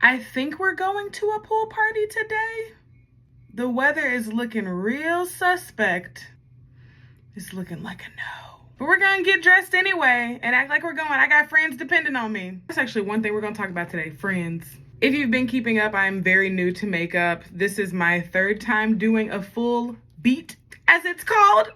I think we're going to a pool party today. The weather is looking real suspect. It's looking like a no. But we're gonna get dressed anyway and act like we're going. I got friends depending on me. That's actually one thing we're gonna talk about today, friends. If you've been keeping up, I'm very new to makeup. This is my third time doing a full beat, as it's called.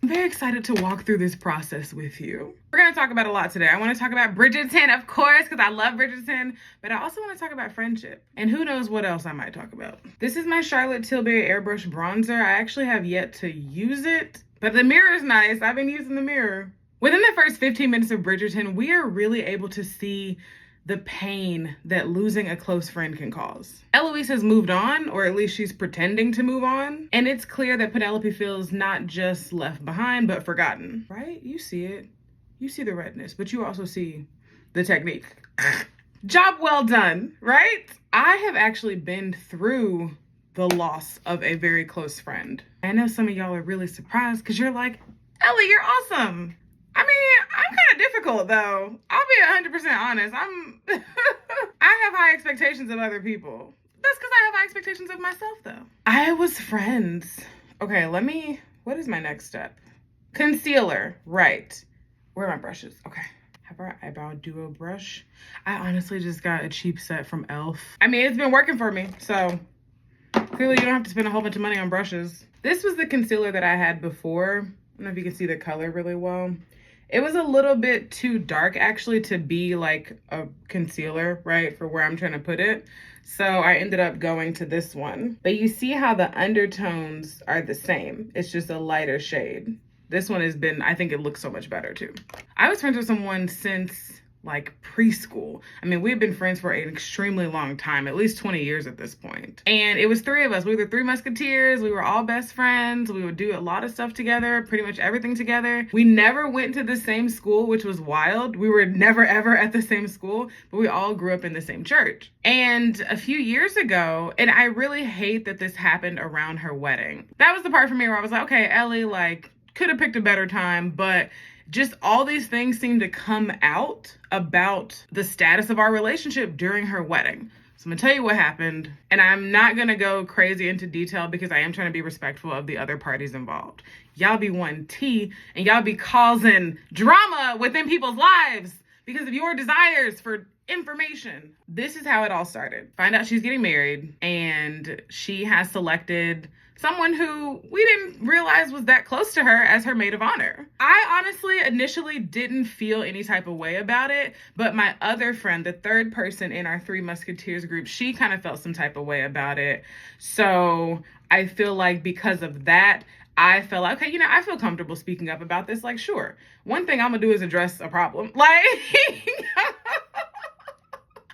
I'm very excited to walk through this process with you. We're gonna talk about a lot today. I wanna talk about Bridgerton, of course, because I love Bridgerton, but I also wanna talk about friendship. And who knows what else I might talk about. This is my Charlotte Tilbury Airbrush Bronzer. I actually have yet to use it, but the mirror is nice. I've been using the mirror. Within the first 15 minutes of Bridgerton, we are really able to see the pain that losing a close friend can cause. Eloise has moved on, or at least she's pretending to move on. And it's clear that Penelope feels not just left behind, but forgotten, right? You see it. You see the redness, but you also see the technique. Job well done, right? I have actually been through the loss of a very close friend. I know some of y'all are really surprised because you're like, Ellie, you're awesome. I mean, I'm kind of difficult though. I'll be 100% honest. I have high expectations of other people. That's because I have high expectations of myself though. I was friends. Okay, what is my next step? Concealer, right. Where are my brushes? Okay. Have our eyebrow duo brush. I honestly just got a cheap set from e.l.f. I mean, it's been working for me, so clearly you don't have to spend a whole bunch of money on brushes. This was the concealer that I had before. I don't know if you can see the color really well. It was a little bit too dark actually to be like a concealer, right, for where I'm trying to put it. So I ended up going to this one. But you see how the undertones are the same. It's just a lighter shade. This one has been, I think it looks so much better too. I was friends with someone since like preschool. I mean, we've been friends for an extremely long time, at least 20 years at this point. And it was three of us. We were the three musketeers. We were all best friends. We would do a lot of stuff together, pretty much everything together. We never went to the same school, which was wild. We were never ever at the same school, but we all grew up in the same church. And a few years ago, and I really hate that this happened around her wedding. That was the part for me where I was like, okay, Ellie, like, could have picked a better time, but just all these things seem to come out about the status of our relationship during her wedding. So I'm gonna tell you what happened, and I'm not gonna go crazy into detail because I am trying to be respectful of the other parties involved. Y'all be wanting tea and y'all be causing drama within people's lives because of your desires for information. This is how it all started. Find out she's getting married and she has selected someone who we didn't realize was that close to her as her maid of honor. I honestly initially didn't feel any type of way about it, but my other friend, the third person in our Three Musketeers group, she kind of felt some type of way about it. So I feel like because of that, I felt like, okay, I feel comfortable speaking up about this. Like, sure, one thing I'm gonna do is address a problem. Like,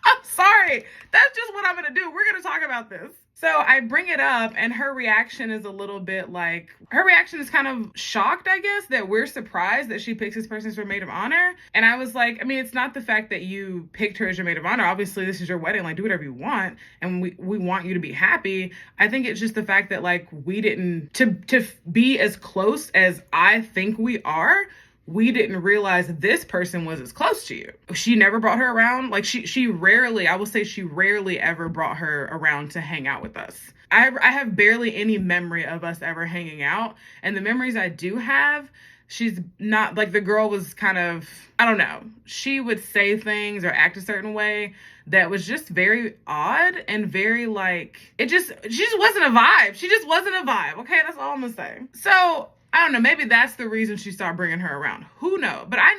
I'm sorry, that's just what I'm gonna do. We're gonna talk about this. So I bring it up and her reaction is a little bit like, her reaction is kind of shocked, I guess, that we're surprised that she picks this person as her maid of honor. And I was like, I mean, it's not the fact that you picked her as your maid of honor. Obviously, this is your wedding. Like, do whatever you want. And we want you to be happy. I think it's just the fact that, like, we didn't, to be as close as I think we are, we didn't realize this person was as close to you. She never brought her around. Like she rarely, I will say she rarely ever brought her around to hang out with us. I have barely any memory of us ever hanging out. And the memories I do have, she's not, like, the girl was kind of, I don't know. She would say things or act a certain way that was just very odd and very like, she just wasn't a vibe. She just wasn't a vibe. Okay, that's all I'm gonna say. So I don't know, maybe that's the reason she started bringing her around. Who knows? But I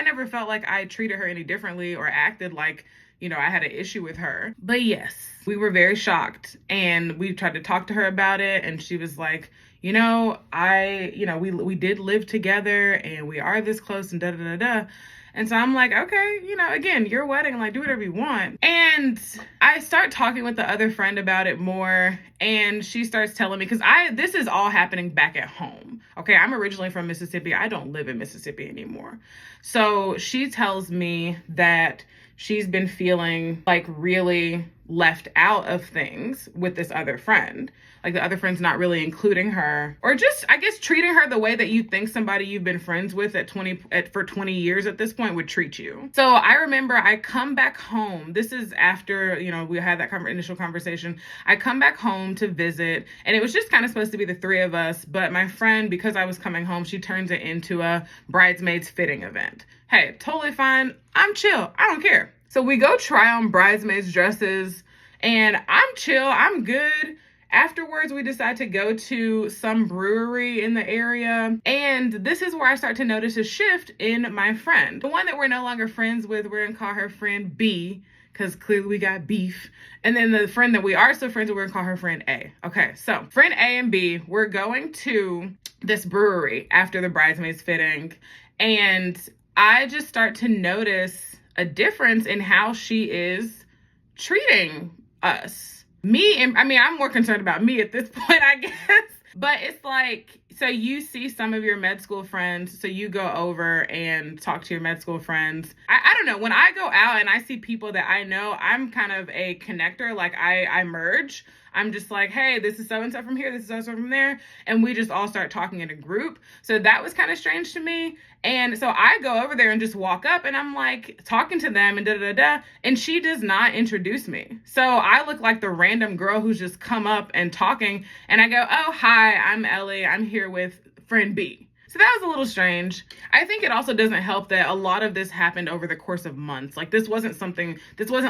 never felt like I treated her any differently or acted like, I had an issue with her. But yes, we were very shocked and we tried to talk to her about it. And she was like, we did live together and we are this close and da da da da. And so I'm like, okay, again, your wedding, like, do whatever you want. And I start talking with the other friend about it more. And she starts telling me, because this is all happening back at home. Okay, I'm originally from Mississippi. I don't live in Mississippi anymore. So she tells me that she's been feeling like really left out of things with this other friend. Like the other friend's not really including her, or just, I guess, treating her the way that you think somebody you've been friends with for 20 years at this point would treat you. So I remember I come back home. This is after, we had that initial conversation. I come back home to visit, and it was just kind of supposed to be the three of us, but my friend, because I was coming home, she turns it into a bridesmaids fitting event. Hey, totally fine. I'm chill. I don't care. So we go try on bridesmaids dresses, and I'm chill. I'm good. Afterwards, we decide to go to some brewery in the area. And this is where I start to notice a shift in my friend. The one that we're no longer friends with, we're gonna call her friend B, because clearly we got beef. And then the friend that we are still friends with, we're gonna call her friend A. Okay, so friend A and B, we're going to this brewery after the bridesmaids fitting. And I just start to notice a difference in how she is treating us. I'm more concerned about me at this point, I guess. But it's like, so you see some of your med school friends, so you go over and talk to your med school friends. I don't know, when I go out and I see people that I know, I'm kind of a connector, like I merge. I'm just like, hey, this is so-and-so from here, this is so-and-so from there. And we just all start talking in a group. So that was kind of strange to me. And so I go over there and just walk up and I'm like talking to them and da-da-da-da. And she does not introduce me. So I look like the random girl who's just come up and talking. And I go, oh, hi, I'm Ellie. I'm here with friend B. So that was a little strange. I think it also doesn't help that a lot of this happened over the course of months. Like this wasn't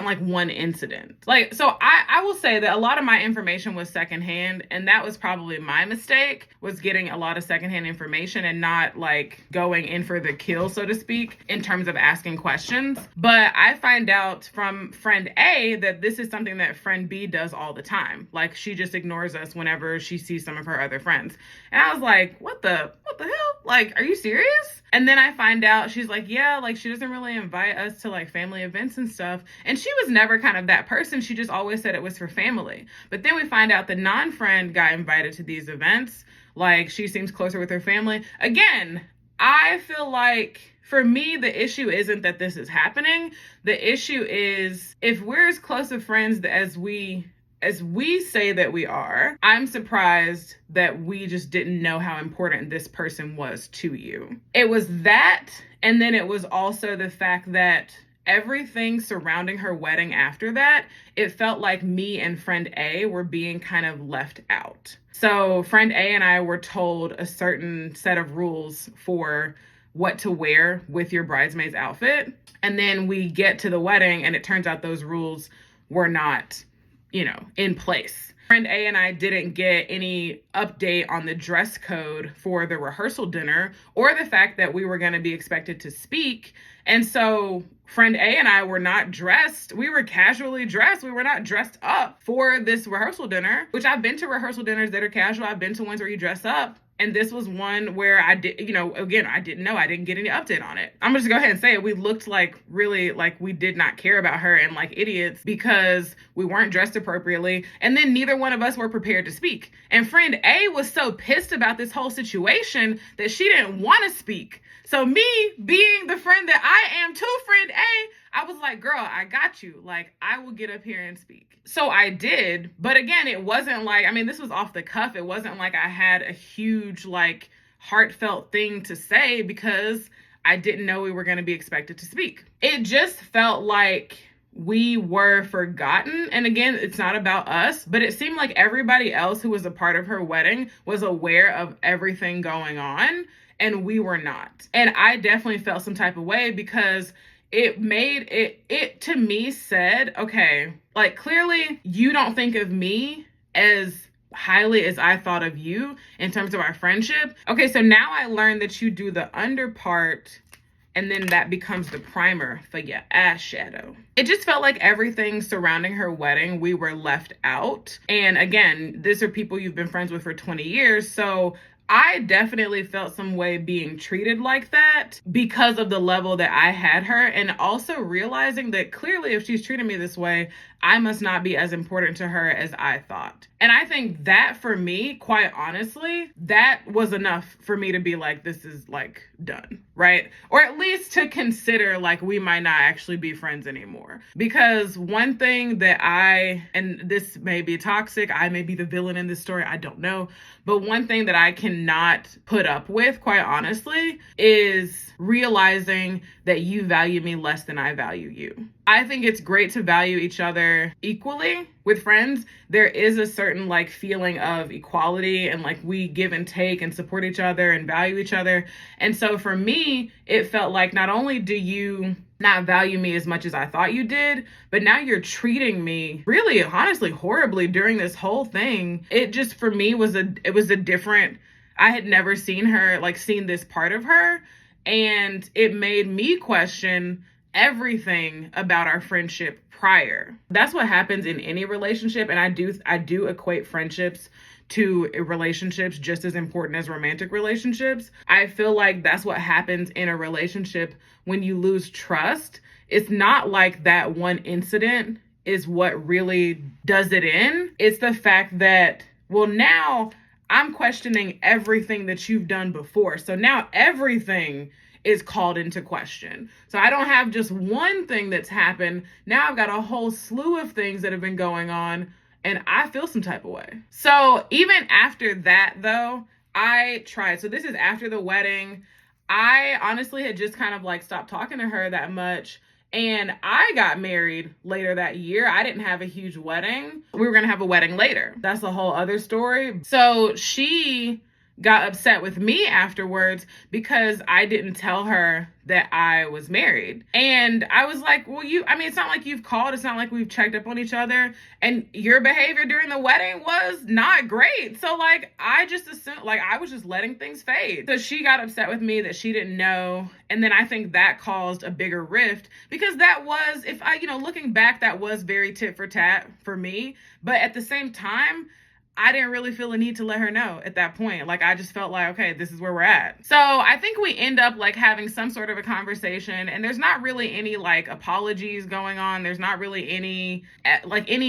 like one incident. Like, so I will say that a lot of my information was secondhand, and that was probably my mistake, was getting a lot of secondhand information and not like going in for the kill, so to speak, in terms of asking questions. But I find out from friend A that this is something that friend B does all the time. Like she just ignores us whenever she sees some of her other friends. And I was like, what the hell? Like, are you serious? And then I find out she's like, yeah, like she doesn't really invite us to like family events and stuff. And she was never kind of that person. She just always said it was for family. But then we find out the non-friend got invited to these events. Like she seems closer with her family. Again, I feel like for me, the issue isn't that this is happening. The issue is if we're as close of friends as we say that we are, I'm surprised that we just didn't know how important this person was to you. It was that, and then it was also the fact that everything surrounding her wedding after that, it felt like me and friend A were being kind of left out. So friend A and I were told a certain set of rules for what to wear with your bridesmaid's outfit. And then we get to the wedding and it turns out those rules were not in place. Friend A and I didn't get any update on the dress code for the rehearsal dinner or the fact that we were going to be expected to speak. And so friend A and I were not dressed. We were casually dressed. We were not dressed up for this rehearsal dinner, which I've been to rehearsal dinners that are casual. I've been to ones where you dress up. And this was one where I did, again, I didn't know. I didn't get any update on it. I'm just go ahead and say it. We looked like really like we did not care about her and like idiots because we weren't dressed appropriately. And then neither one of us were prepared to speak. And friend A was so pissed about this whole situation that she didn't want to speak. So me being the friend that I am to friend A, I was like, girl, I got you. Like, I will get up here and speak. So I did. But again, it wasn't like, this was off the cuff. It wasn't like I had a huge, like, heartfelt thing to say because I didn't know we were going to be expected to speak. It just felt like we were forgotten. And again, it's not about us, but it seemed like everybody else who was a part of her wedding was aware of everything going on, and we were not. And I definitely felt some type of way because it made it to me said, okay, like clearly you don't think of me as highly as I thought of you in terms of our friendship. Okay, so now I learned that you do the under part and then that becomes the primer for your eyeshadow. It just felt like everything surrounding her wedding, we were left out. And again, these are people you've been friends with for 20 years. So I definitely felt some way being treated like that because of the level that I had her, and also realizing that clearly if she's treating me this way, I must not be as important to her as I thought. And I think that for me, quite honestly, that was enough for me to be like, this is like done, right? Or at least to consider like we might not actually be friends anymore. Because one thing that and this may be toxic, I may be the villain in this story, I don't know. But one thing that I cannot put up with, quite honestly, is realizing that you value me less than I value you. I think it's great to value each other equally. With friends, there is a certain like feeling of equality and like we give and take and support each other and value each other. And so for me, it felt like not only do you not value me as much as I thought you did, but now you're treating me really, honestly, horribly during this whole thing. It just, for me, was a different, I had never seen this part of her. And it made me question everything about our friendship prior. That's what happens in any relationship. And I do equate friendships to relationships just as important as romantic relationships. I feel like that's what happens in a relationship when you lose trust. It's not like that one incident is what really does it in. It's the fact that, well, now I'm questioning everything that you've done before. So now everything is called into question. So I don't have just one thing that's happened. Now I've got a whole slew of things that have been going on, and I feel some type of way. So even after that, though, I tried. So this is after the wedding. I honestly had just kind of like stopped talking to her that much. And I got married later that year. I didn't have a huge wedding. We were going to have a wedding later. That's a whole other story. So she got upset with me afterwards because I didn't tell her that I was married. And I was like, well, it's not like you've called. It's not like we've checked up on each other. And your behavior during the wedding was not great. So like, I just assumed, like, I was just letting things fade. So she got upset with me that she didn't know. And then I think that caused a bigger rift because that was, looking back, that was very tit for tat for me. But at the same time, I didn't really feel a need to let her know at that point. Like, I just felt like, okay, this is where we're at. So I think we end up like having some sort of a conversation, and there's not really any like apologies going on. There's not really any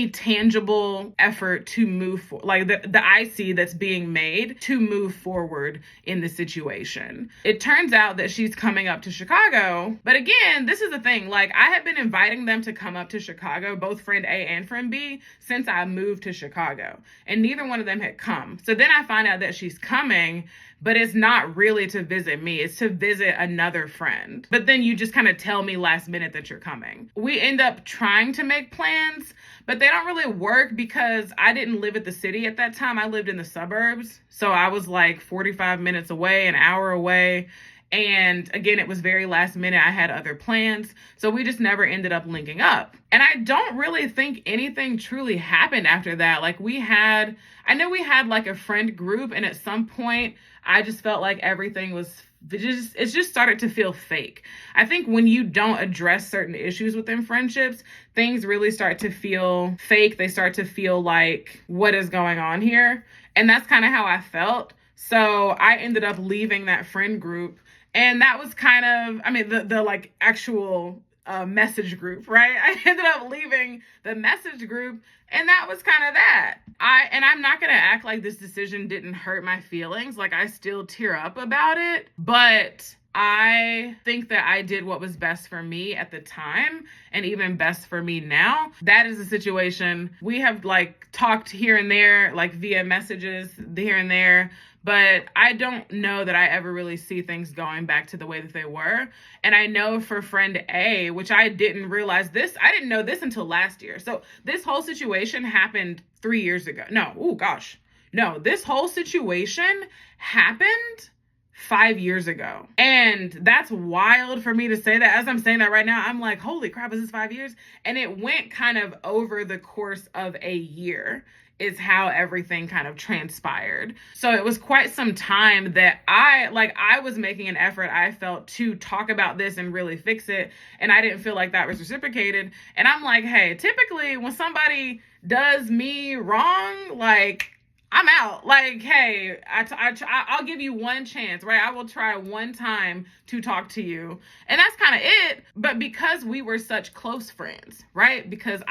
tangible effort to move like the I see that's being made to move forward in the situation. It turns out that she's coming up to Chicago. But again, this is the thing. Like, I had been inviting them to come up to Chicago, both friend A and friend B, since I moved to Chicago. And neither one of them had come. So then I find out that she's coming, but it's not really to visit me. It's to visit another friend. But then you just kind of tell me last minute that you're coming. We end up trying to make plans, but they don't really work because I didn't live at the city at that time. I lived in the suburbs. So I was like 45 minutes away, an hour away. And again, it was very last minute. I had other plans. So we just never ended up linking up. And I don't really think anything truly happened after that. Like, I know we had like a friend group, and at some point I just felt like everything was it just started to feel fake. I think when you don't address certain issues within friendships, things really start to feel fake. They start to feel like, what is going on here? And that's kind of how I felt. So I ended up leaving that friend group. And that was kind of, the like actual message group, right? I ended up leaving the message group, and that was kind of that. I'm not going to act like this decision didn't hurt my feelings. Like, I still tear up about it, but I think that I did what was best for me at the time, and even best for me now. That is a situation. We have like talked here and there, like via messages here and there, but I don't know that I ever really see things going back to the way that they were. And I know for friend A, which I didn't realize this, I didn't know this until last year. So this whole situation happened 3 years ago. No, this whole situation happened 5 years ago. And that's wild for me to say that. As I'm saying that right now, I'm like, holy crap, is this 5 years? And it went kind of over the course of a year is how everything kind of transpired. So it was quite some time that I was making an effort, I felt, to talk about this and really fix it. And I didn't feel like that was reciprocated. And I'm like, hey, typically when somebody does me wrong, like, I'm out. Like, hey, I'll give you one chance, right? I will try one time to talk to you. And that's kind of it. But because we were such close friends, right? Because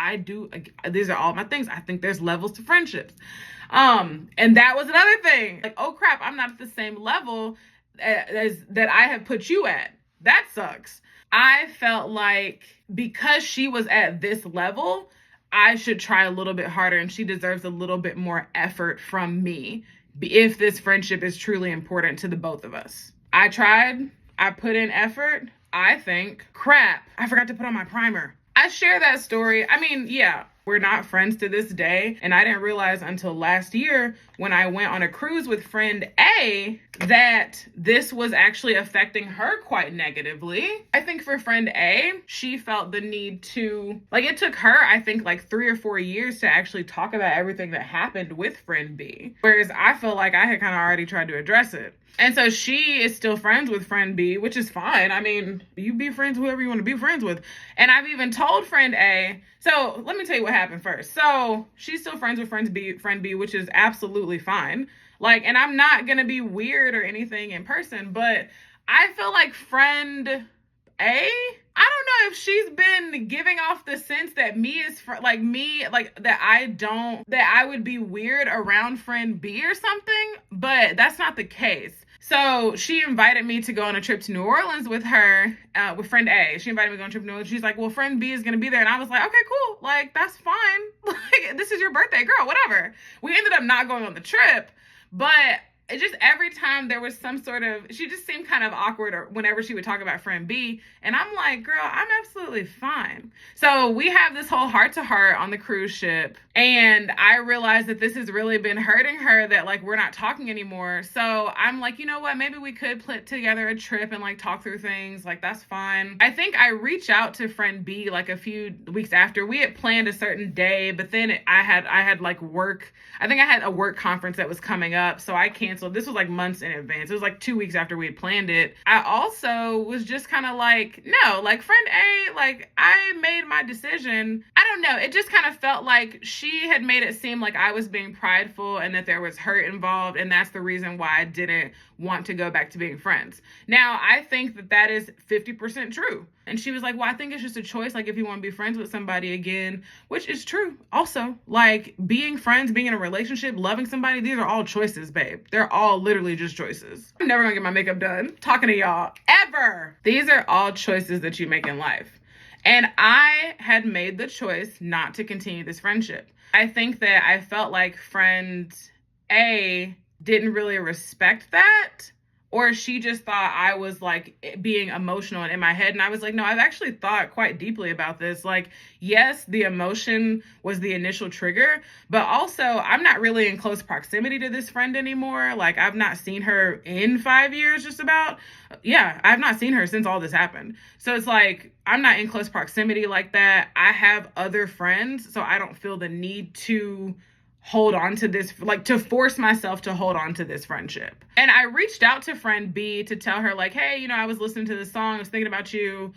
these are all my things. I think there's levels to friendships. And that was another thing. Like, oh crap, I'm not at the same level as that I have put you at. That sucks. I felt like because she was at this level, I should try a little bit harder, and she deserves a little bit more effort from me if this friendship is truly important to the both of us. I tried. I put in effort. I think, crap, I forgot to put on my primer. I share that story. I mean, yeah, we're not friends to this day. And I didn't realize until last year when I went on a cruise with friend A that this was actually affecting her quite negatively. I think for friend A, she felt the need to, like, it took her, I think, like 3 or 4 years to actually talk about everything that happened with friend B. Whereas I feel like I had kind of already tried to address it. And so she is still friends with friend B, which is fine. I mean, you be friends with whoever you want to be friends with. And I've even told friend A, so let me tell you what happened first. So she's still friends with friend B, which is absolutely fine. Like, and I'm not going to be weird or anything in person, but I feel like friend A, I don't know if she's been giving off the sense that that I would be weird around friend B or something, but that's not the case. So she invited me to go on a trip to New Orleans with her, with friend A. She invited me to go on a trip to New Orleans. She's like, well, friend B is going to be there. And I was like, okay, cool. Like, that's fine. Like, this is your birthday, girl, whatever. We ended up not going on the trip, but it just every time there was some sort of, she just seemed kind of awkward or whenever she would talk about friend B. And I'm like, girl, I'm absolutely fine. So we have this whole heart to heart on the cruise ship. And I realized that this has really been hurting her, that like we're not talking anymore. So I'm like, you know what? Maybe we could put together a trip and like talk through things. Like, that's fine. I think I reached out to friend B like a few weeks after. We had planned a certain day, but then I had like work. I think I had a work conference that was coming up. So I canceled. This was like months in advance. It was like 2 weeks after we had planned it. I also was just kind of like, no, like friend A, like I made my decision. I don't know. It just kind of felt like she had made it seem like I was being prideful and that there was hurt involved. And that's the reason why I didn't want to go back to being friends. Now, I think that that is 50% true. And she was like, well, I think it's just a choice. Like, if you want to be friends with somebody again, which is true. Also, like being friends, being in a relationship, loving somebody, these are all choices, babe. They're all literally just choices. I'm never gonna get my makeup done talking to y'all ever. These are all choices that you make in life. And I had made the choice not to continue this friendship. I think that I felt like friend A didn't really respect that, or she just thought I was like being emotional and in my head. And I was like, no, I've actually thought quite deeply about this. Like, yes, the emotion was the initial trigger, but also I'm not really in close proximity to this friend anymore. Like, I've not seen her in 5 years, just about. Yeah, I've not seen her since all this happened. So it's like, I'm not in close proximity like that. I have other friends, so I don't feel the need to hold on to this, like to force myself to hold on to this friendship. And I reached out to friend B to tell her like, hey, you know, I was listening to this song, I was thinking about you.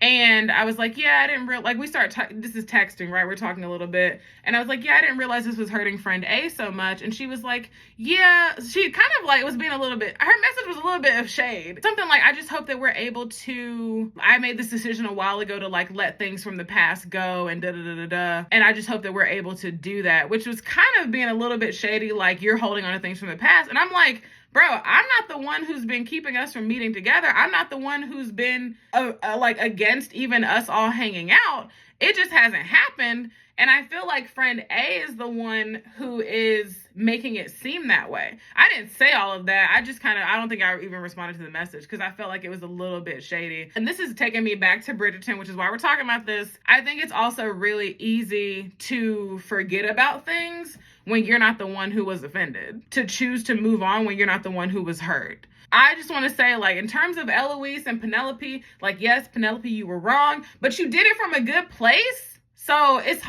And I was like, yeah, I didn't like we start, this is texting, right? We're talking a little bit. And I was like, yeah, I didn't realize this was hurting friend A so much. And she was like, yeah, she kind of like was being a little bit, her message was a little bit of shade. Something like, I just hope that we're able to, I made this decision a while ago to like let things from the past go and da-da-da-da-da. And I just hope that we're able to do that, which was kind of being a little bit shady, like you're holding on to things from the past. And I'm like, bro, I'm not the one who's been keeping us from meeting together. I'm not the one who's been like against even us all hanging out. It just hasn't happened. And I feel like friend A is the one who is making it seem that way. I didn't say all of that. I just I don't think I even responded to the message because I felt like it was a little bit shady. And this is taking me back to Bridgerton, which is why we're talking about this. I think it's also really easy to forget about things when you're not the one who was offended, to choose to move on when you're not the one who was hurt. I just want to say, like, in terms of Eloise and Penelope, like, yes, Penelope, you were wrong, but you did it from a good place. So it's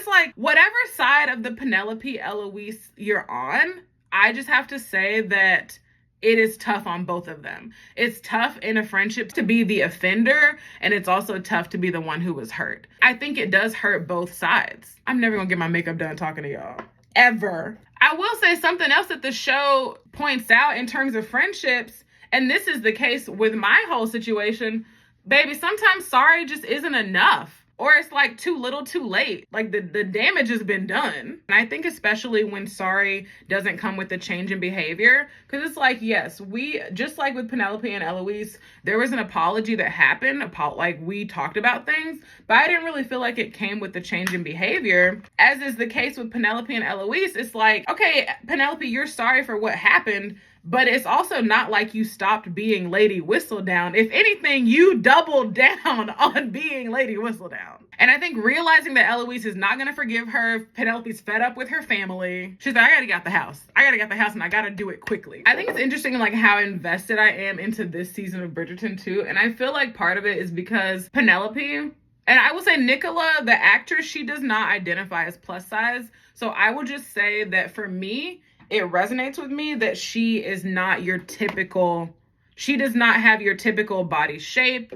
like whatever side of the Penelope Eloise you're on, I just have to say that it is tough on both of them. It's tough in a friendship to be the offender, and it's also tough to be the one who was hurt. I think it does hurt both sides. I'm never gonna get my makeup done talking to y'all. ever. I will say something else that the show points out in terms of friendships, and this is the case with my whole situation. Baby, sometimes sorry just isn't enough. Or it's like too little too late. Like the damage has been done. And I think especially when sorry doesn't come with a change in behavior. Because it's like, yes, we, just like with Penelope and Eloise, there was an apology that happened. Like we talked about things. But I didn't really feel like it came with the change in behavior. As is the case with Penelope and Eloise, it's like, okay, Penelope, you're sorry for what happened. But it's also not like you stopped being Lady Whistledown. If anything, you doubled down on being Lady Whistledown. And I think realizing that Eloise is not going to forgive her, Penelope's fed up with her family. She's like, I got to get out the house. I got to get out the house and I got to do it quickly. I think it's interesting like how invested I am into this season of Bridgerton too. And I feel like part of it is because Penelope, and I will say Nicola, the actress, she does not identify as plus size. So I will just say that for me, it resonates with me that she is not your typical, she does not have your typical body shape,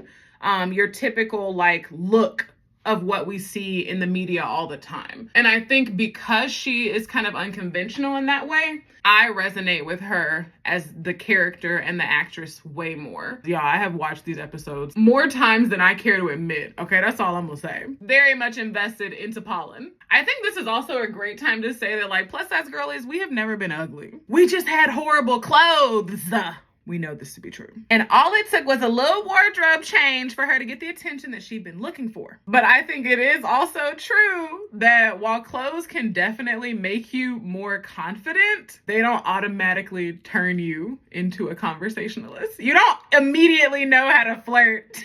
your typical like look of what we see in the media all the time. And I think because she is kind of unconventional in that way, I resonate with her as the character and the actress way more. Yeah, I have watched these episodes more times than I care to admit. Okay, that's all I'm gonna say. Very much invested into Pollen. I think this is also a great time to say that like plus size girlies, we have never been ugly. We just had horrible clothes. We know this to be true. And all it took was a little wardrobe change for her to get the attention that she'd been looking for. But I think it is also true that while clothes can definitely make you more confident, they don't automatically turn you into a conversationalist. You don't immediately know how to flirt.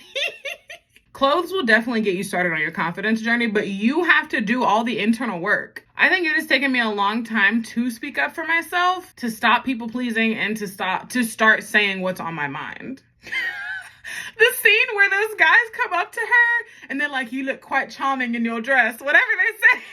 Clothes will definitely get you started on your confidence journey, but you have to do all the internal work. I think it has taken me a long time to speak up for myself, to stop people pleasing, and to start saying what's on my mind. The scene where those guys come up to her and they're like, you look quite charming in your dress, whatever they say.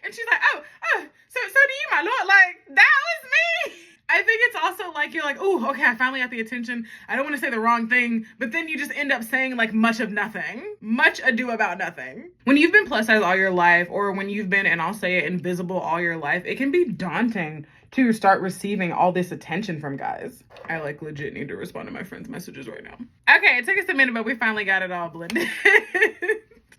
And she's like, oh, so do you, my lord? Like, that was me. I think it's also like, you're like, oh, okay, I finally got the attention. I don't want to say the wrong thing, but then you just end up saying like much of nothing. Much ado about nothing. When you've been plus size all your life, or when you've been, and I'll say it, invisible all your life, it can be daunting to start receiving all this attention from guys. I like legit need to respond to my friends' messages right now. Okay, it took us a minute, but we finally got it all blended.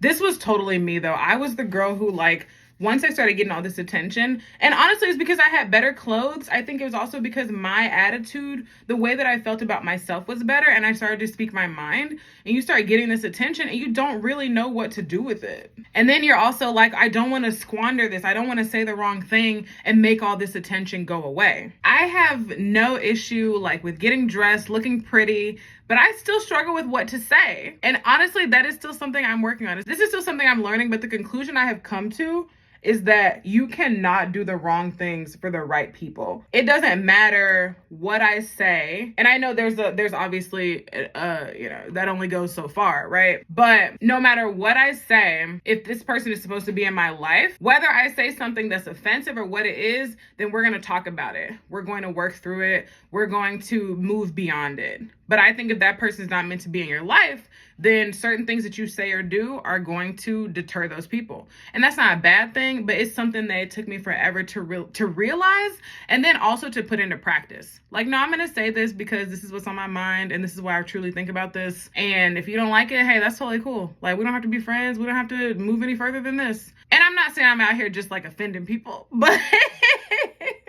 This was totally me though. I was the girl who like, once I started getting all this attention, and honestly, it's because I had better clothes. I think it was also because my attitude, the way that I felt about myself was better, and I started to speak my mind, and you start getting this attention, and you don't really know what to do with it. And then you're also like, I don't want to squander this. I don't want to say the wrong thing and make all this attention go away. I have no issue like with getting dressed, looking pretty, but I still struggle with what to say. And honestly, that is still something I'm working on. This is still something I'm learning, but the conclusion I have come to is that you cannot do the wrong things for the right people. It doesn't matter what I say. And I know there's obviously, that only goes so far, right? But no matter what I say, if this person is supposed to be in my life, whether I say something that's offensive or what it is, then we're going to talk about it. We're going to work through it. We're going to move beyond it. But I think if that person is not meant to be in your life, then certain things that you say or do are going to deter those people. And that's not a bad thing, but it's something that it took me forever to realize, and then also to put into practice. Like, no, I'm going to say this because this is what's on my mind, and this is why I truly think about this. And if you don't like it, hey, that's totally cool. Like, we don't have to be friends. We don't have to move any further than this. And I'm not saying I'm out here just like offending people, but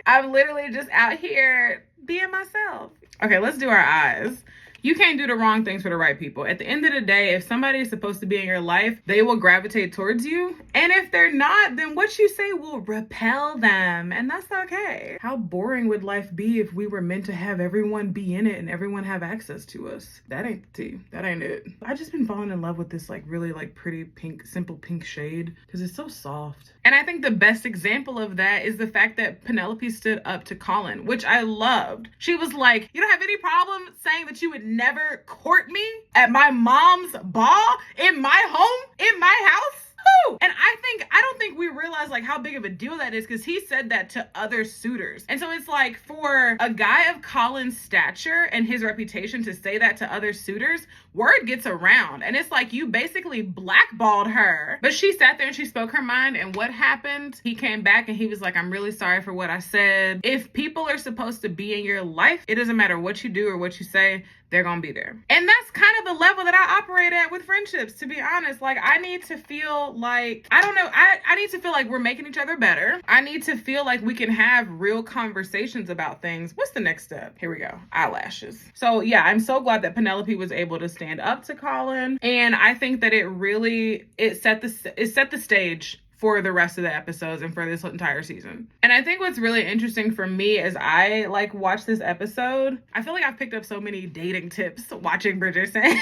I'm literally just out here being myself. Okay, let's do our eyes. You can't do the wrong things for the right people. At the end of the day, if somebody is supposed to be in your life, they will gravitate towards you. And if they're not, then what you say will repel them. And that's okay. How boring would life be if we were meant to have everyone be in it and everyone have access to us? That ain't the tea. That ain't it. I've just been falling in love with this like really like pretty pink, simple pink shade because it's so soft. And I think the best example of that is the fact that Penelope stood up to Colin, which I loved. She was like, you don't have any problem saying that you would never court me at my mom's ball, in my home, in my house? Woo! And I don't think we realize like how big of a deal that is, because he said that to other suitors. And so it's like, for a guy of Colin's stature and his reputation to say that to other suitors, word gets around. And it's like, you basically blackballed her. But she sat there and she spoke her mind. And what happened? He came back and he was like, I'm really sorry for what I said. If people are supposed to be in your life, it doesn't matter what you do or what you say, they're gonna be there. And that's kind of the level that I operate at with friendships, to be honest. Like, I need to feel like, I don't know, I need to feel like we're making each other better. I need to feel like we can have real conversations about things. What's the next step? Here we go. Eyelashes. So yeah, I'm so glad that Penelope was able to stand up to Colin. And I think that it set the stage for the rest of the episodes and for this entire season. And I think what's really interesting for me as I like watch this episode, I feel like I've picked up so many dating tips watching Bridgerton.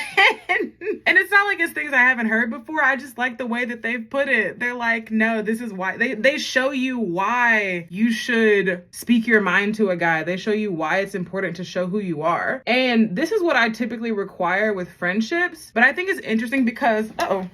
And it's not like it's things I haven't heard before. I just like the way that they've put it. They're like, no, this is why. They show you why you should speak your mind to a guy. They show you why it's important to show who you are. And this is what I typically require with friendships. But I think it's interesting because, I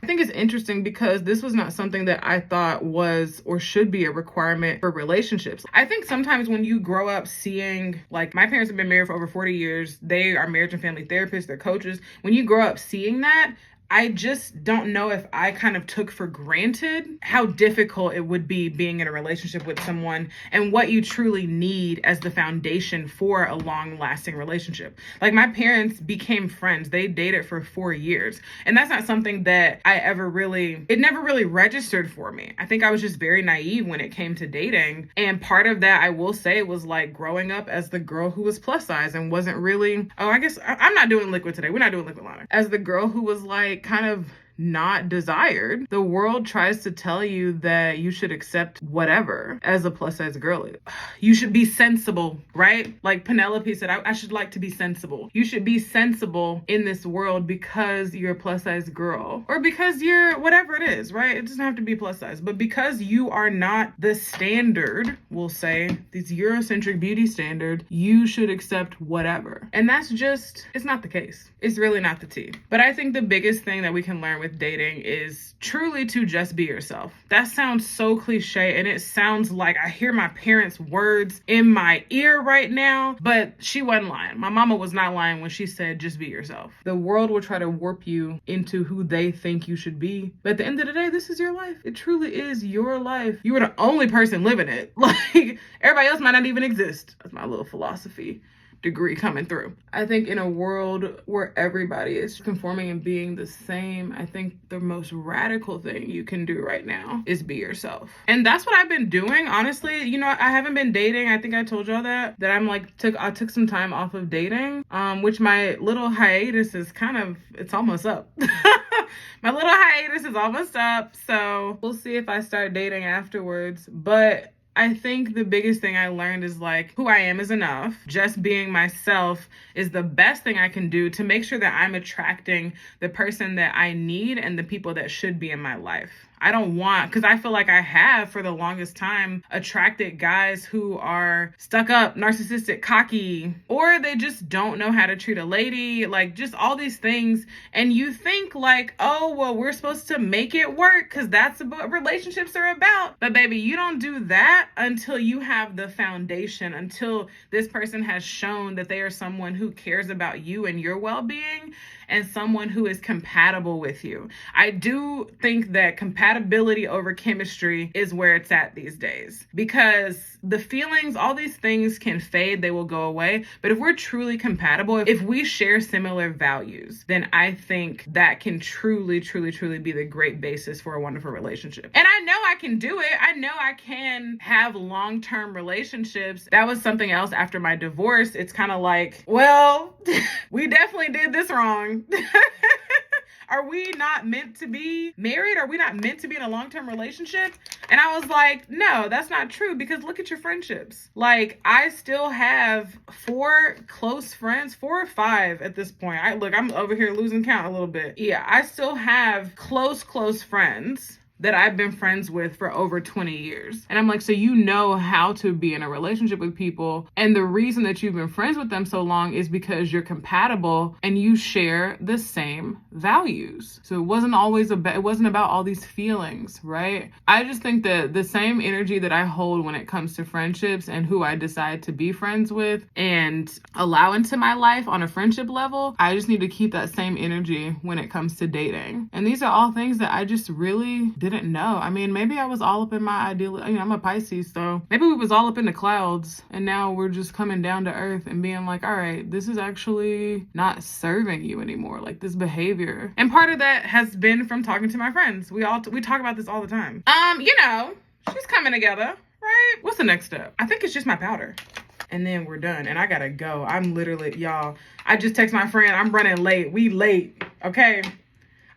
think it's interesting because this was not something that I thought was or should be a requirement for relationships. I think sometimes when you grow up seeing, like, my parents have been married for over 40 years. They are marriage and family therapists, they're coaches. When you grow up seeing that, I just don't know if I kind of took for granted how difficult it would be being in a relationship with someone and what you truly need as the foundation for a long-lasting relationship. Like, my parents became friends. They dated for 4 years. And that's not something that it never really registered for me. I think I was just very naive when it came to dating. And part of that, I will say, was like growing up as the girl who was plus size and wasn't really, I guess I'm not doing liquid today. We're not doing liquid liner. As the girl who was like, kind of not desired. The world tries to tell you that you should accept whatever as a plus size girl. You should be sensible, right? Like Penelope said, I should like to be sensible. You should be sensible in this world because you're a plus size girl, or because you're whatever it is, right? It doesn't have to be plus size, but because you are not the standard, we'll say, this Eurocentric beauty standard, you should accept whatever. And that's just, it's not the case. It's really not the tea. But I think the biggest thing that we can learn with dating is truly to just be yourself. That sounds so cliche, and it sounds like I hear my parents' words in my ear right now, but she wasn't lying. My mama was not lying when she said, just be yourself. The world will try to warp you into who they think you should be. But at the end of the day, this is your life. It truly is your life. You are the only person living it. Like, everybody else might not even exist. That's my little philosophy degree coming through. I think in a world where everybody is conforming and being the same, I think the most radical thing you can do right now is be yourself. And that's what I've been doing, honestly. You know, I haven't been dating. I think I told y'all that I'm like, I took some time off of dating, which my little hiatus is it's almost up. My little hiatus is almost up. So we'll see if I start dating afterwards. But I think the biggest thing I learned is like, who I am is enough. Just being myself is the best thing I can do to make sure that I'm attracting the person that I need and the people that should be in my life. I don't want, because I feel like I have for the longest time attracted guys who are stuck up, narcissistic, cocky, or they just don't know how to treat a lady, like just all these things. And you think like, oh, well, we're supposed to make it work because that's what relationships are about. But baby, you don't do that until you have the foundation, until this person has shown that they are someone who cares about you and your well-being and someone who is compatible with you. I do think that compatibility over chemistry is where it's at these days, because the feelings, all these things can fade, they will go away. But if we're truly compatible, if we share similar values, then I think that can truly, truly, truly be the great basis for a wonderful relationship. And I know I can do it. I know I can have long-term relationships. That was something else after my divorce. It's kind of like, well, we definitely did this wrong. Are we not meant to be married? Are we not meant to be in a long-term relationship? And I was like, no, that's not true, because look at your friendships. Like, I still have 4 close friends, 4 or 5 at this point. I'm over here losing count a little bit. Yeah, I still have close friends. that I've been friends with for over 20 years. And I'm like, so you know how to be in a relationship with people. And the reason that you've been friends with them so long is because you're compatible and you share the same values. So it wasn't about all these feelings, right? I just think that the same energy that I hold when it comes to friendships and who I decide to be friends with and allow into my life on a friendship level, I just need to keep that same energy when it comes to dating. And these are all things that I just really didn't know. I mean, maybe I was all up in my ideal, I'm a Pisces, so maybe we was all up in the clouds and now we're just coming down to earth and being like, all right, this is actually not serving you anymore, like this behavior. And part of that has been from talking to my friends. We talk about this all the time. She's coming together, right? What's the next step? I think it's just my powder. And then we're done. And I gotta go. I'm literally, y'all, I just text my friend, I'm running late. We late, okay?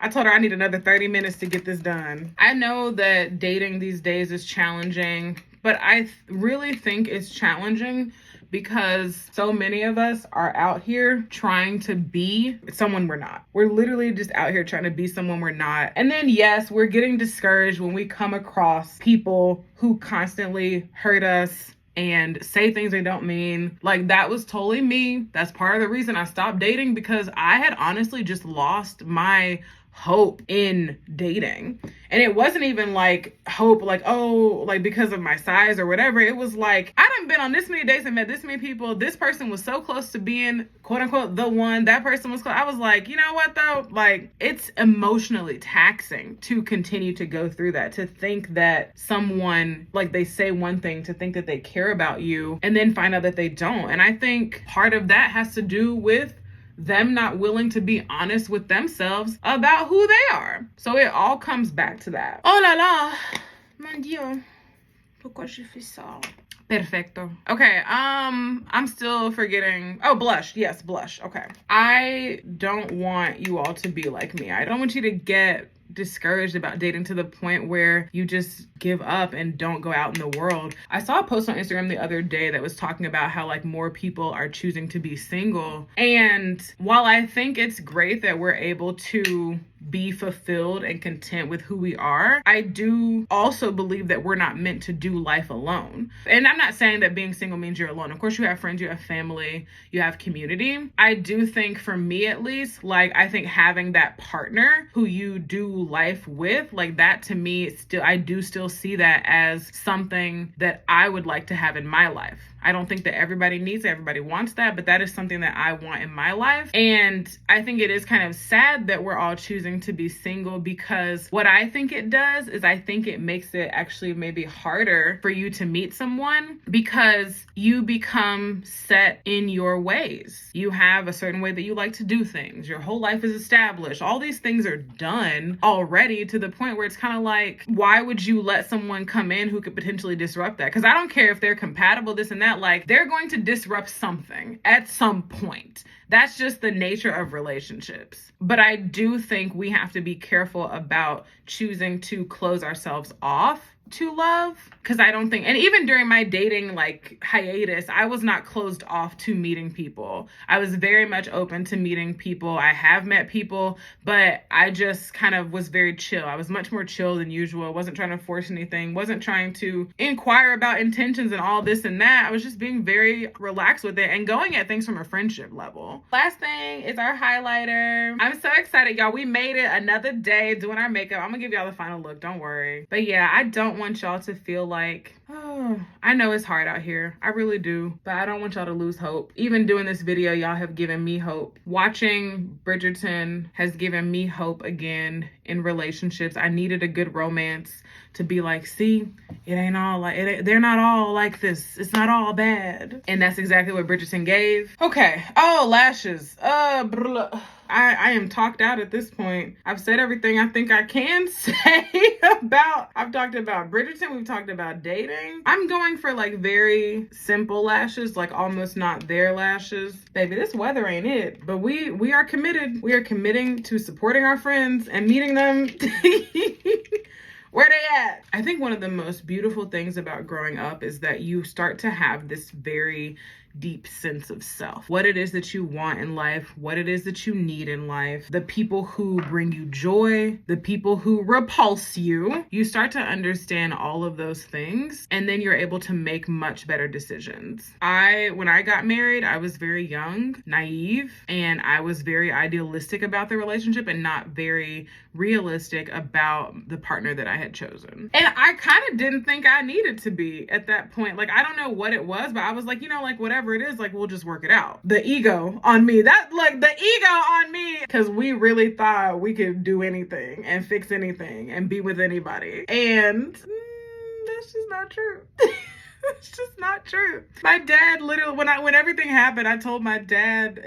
I told her I need another 30 minutes to get this done. I know that dating these days is challenging, but I really think it's challenging because so many of us are out here trying to be someone we're not. We're literally just out here trying to be someone we're not. And then yes, we're getting discouraged when we come across people who constantly hurt us and say things they don't mean. Like, that was totally me. That's part of the reason I stopped dating, because I had honestly just lost my hope in dating. And it wasn't even like hope, like, oh, like because of my size or whatever. It was like, I done been on this many dates and met this many people. This person was so close to being quote unquote the one. That person was close. I was like, you know what though? Like, it's emotionally taxing to continue to go through that, to think that someone, like, they say one thing, to think that they care about you and then find out that they don't. And I think part of that has to do with them not willing to be honest with themselves about who they are. So it all comes back to that. Oh la la, mon Dieu, pourquoi je fais ça? Perfecto. Okay, I'm still forgetting. Oh, blush. Yes, blush. Okay. I don't want you all to be like me. I don't want you to get discouraged about dating to the point where you just give up and don't go out in the world. I saw a post on Instagram the other day that was talking about how like more people are choosing to be single. And while I think it's great that we're able to be fulfilled and content with who we are, I do also believe that we're not meant to do life alone. And I'm not saying that being single means you're alone. Of course, you have friends, you have family, you have community. I do think, for me at least, like, I think having that partner who you do life with, like, that to me, I do still see that as something that I would like to have in my life. I don't think that everybody needs it, everybody wants that, but that is something that I want in my life. And I think it is kind of sad that we're all choosing to be single, because what I think it does is I think it makes it actually maybe harder for you to meet someone, because you become set in your ways. You have a certain way that you like to do things. Your whole life is established. All these things are done already, to the point where it's kind of like, why would you let someone come in who could potentially disrupt that? Because I don't care if they're compatible, this and that. Like, they're going to disrupt something at some point. That's just the nature of relationships. But I do think we have to be careful about choosing to close ourselves off to love, because I don't think, and even during my dating like hiatus, I was not closed off to meeting people. I was very much open to meeting people. I have met people, but I just kind of was very chill. I was much more chill than usual. I wasn't trying to force anything, wasn't trying to inquire about intentions and all this and that. I was just being very relaxed with it and going at things from a friendship level. Last thing is our highlighter. I'm so excited, y'all. We made it, another day doing our makeup. I'm gonna give y'all the final look, don't worry. But yeah, I don't want y'all to feel like, oh, I know it's hard out here. I really do. But I don't want y'all to lose hope. Even doing this video, y'all have given me hope. Watching Bridgerton has given me hope again in relationships. I needed a good romance to be like, see, it ain't all like, they're not all like this. It's not all bad. And that's exactly what Bridgerton gave. Okay. Oh, lashes. I am talked out at this point. I've said everything I think I can say I've talked about Bridgerton. We've talked about dating. I'm going for like very simple lashes, like almost not their lashes. Baby, this weather ain't it. But we are committed. We are committing to supporting our friends and meeting them where they at. I think one of the most beautiful things about growing up is that you start to have this very deep sense of self, what it is that you want in life, what it is that you need in life, the people who bring you joy, the people who repulse you. You start to understand all of those things, and then you're able to make much better decisions. When I got married, I was very young, naive, and I was very idealistic about the relationship and not very realistic about the partner that I had chosen. And I kind of didn't think I needed to be at that point. Like, I don't know what it was, but I was like, like whatever it is, like, we'll just work it out. The ego on me, because we really thought we could do anything and fix anything and be with anybody. And that's just not true. It's just not true. My dad literally, when everything happened, I told my dad,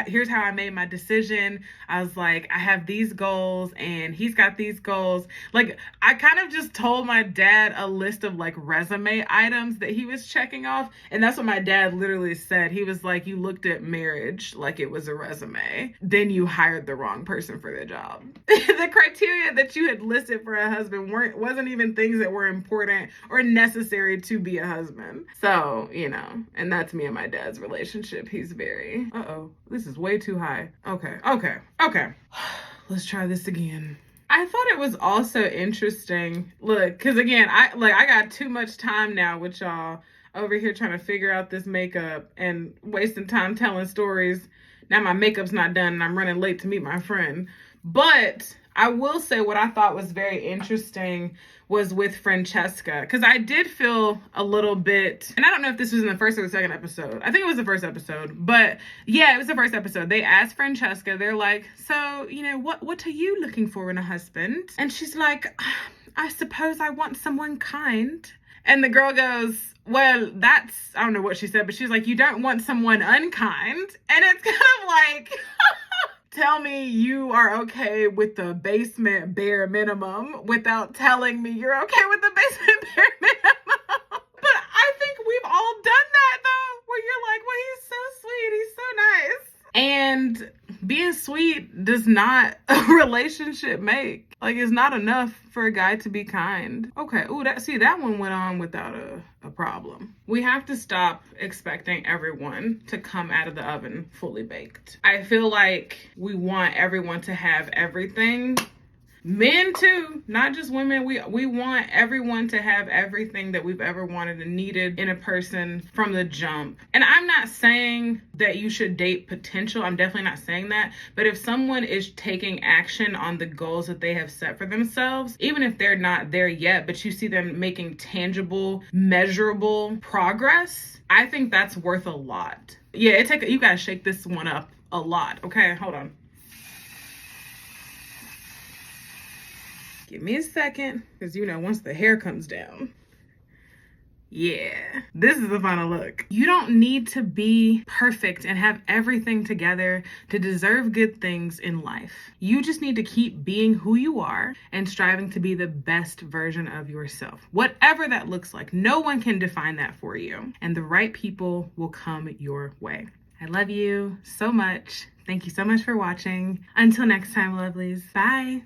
here's how I made my decision. I was like, I have these goals and he's got these goals. Like, I kind of just told my dad a list of like resume items that he was checking off. And that's what my dad literally said. He was like, you looked at marriage like it was a resume. Then you hired the wrong person for the job. The criteria that you had listed for a husband wasn't even things that were important or necessary to be a husband. So, and that's me and my dad's relationship. He's very, this is way too high. Okay. Let's try this again. I thought it was also interesting. Look, because again, I got too much time now with y'all over here trying to figure out this makeup and wasting time telling stories. Now my makeup's not done and I'm running late to meet my friend. But I will say what I thought was very interesting was with Francesca, because I did feel a little bit, and I don't know if this was in the first or the second episode. I think it was the first episode, but yeah, it was the first episode. They asked Francesca, they're like, so, what are you looking for in a husband? And she's like, I suppose I want someone kind. And the girl goes, well, I don't know what she said, but she's like, you don't want someone unkind. And it's kind of like, tell me you are okay with the basement bare minimum without telling me you're okay with the basement bare minimum. But I think we've all done that though, where you're like, well, he's so sweet, he's so nice. And being sweet does not a relationship make. Like, it's not enough for a guy to be kind. Okay, that one went on without a problem. We have to stop expecting everyone to come out of the oven fully baked. I feel like we want everyone to have everything. Men too, not just women. We want everyone to have everything that we've ever wanted and needed in a person from the jump. And I'm not saying that you should date potential. I'm definitely not saying that. But if someone is taking action on the goals that they have set for themselves, even if they're not there yet, but you see them making tangible, measurable progress, I think that's worth a lot. Yeah, you gotta shake this one up a lot. Okay, hold on. Give me a second, because once the hair comes down. Yeah, this is the final look. You don't need to be perfect and have everything together to deserve good things in life. You just need to keep being who you are and striving to be the best version of yourself. Whatever that looks like, no one can define that for you. And the right people will come your way. I love you so much. Thank you so much for watching. Until next time, lovelies. Bye.